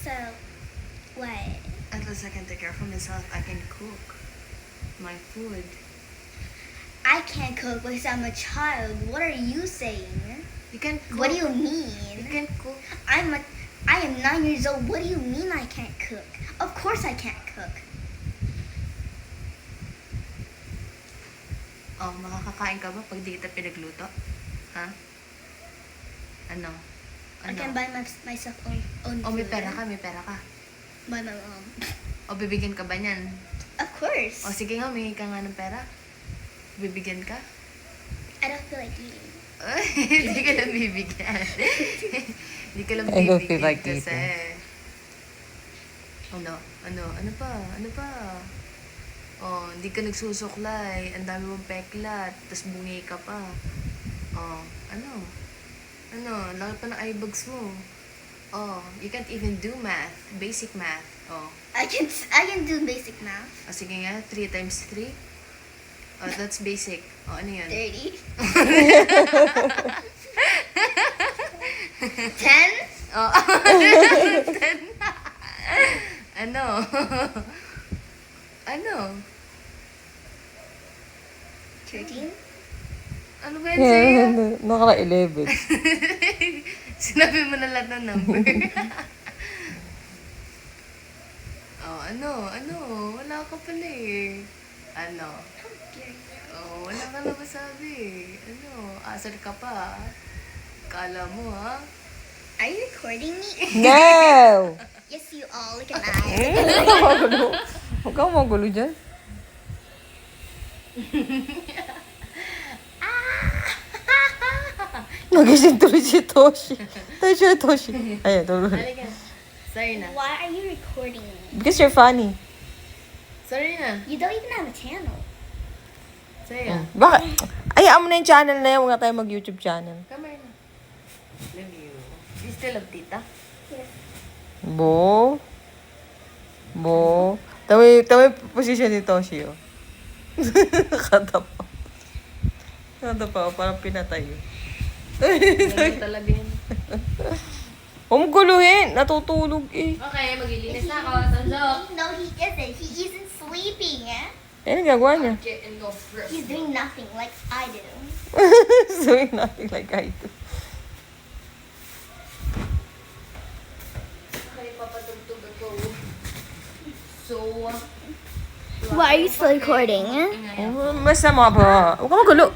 So, what? At least I can take care of myself. I can cook my food. I can't cook because I'm a child. What are you saying? You can cook. What do you You mean? can cook. I am 9 years old. What do you mean I can't cook? Of course I can't cook. Oh, makakakain ka ba pag di kita pinagluto? Ha? Ano? I can buy myself own O may food. pera ka, may pera ka. By my mom. O bibigyan ka ba niyan? Of course. O sige nga, may ka nga ng pera. Bibigyan ka? I don't feel like eating. Hindi ka lang bibigyan. Hindi ka lang I don't bibigyan feel like kasi. eating. Ano pa? Oh, hindi ka nagsusuklay. Ang dami mong peklat. Tapos bungi ka pa. Oh, ano? Laki pa ng eyebags mo. Oh, you can't even do math. Basic math. Oh. I can do basic math. O sige nga, 3 times 3. Oh, that's basic. Oh, ano yun? 30. 10? Oh, ano? Ano? 13? Ano ba yan sa'yo? Nakaka-11. Sinabi mo na lahat ng number. Oh, ano? Wala ka pala eh. Ano? Oh, wala ka na masabi eh. Ano? Asar ka pa. Kala mo ha? Are you recording me? No! Yes, you all. Look at that. Huwag kang magulo dyan. Nagising tuloy si Toshi. Toshi. Ayan, tuloy. Halika. Sorry na. Why are you recording me? Because you're funny. Sorry na. You don't even have a channel. Sorry na. Bakit? Ayaan mo na yung channel na yan. Huwag na tayo mag-YouTube channel. Come here na. Love you. You still love tita? Bo. Tama yung position ni Toshi, oh. Nakatapa. Parang pinatay. Ganun talaga yun. Huwag mong guluhin. Natutulog eh. Okay, maglilinis na ako. Thumbs up. No, he isn't. He isn't sleeping. Ano gagawa niya? Get and go first. He's doing nothing like I do. Doing nothing like I do. Okay, papatugtog ako. So, Why are you still recording? Basta mga ba? Huwag ka magulo.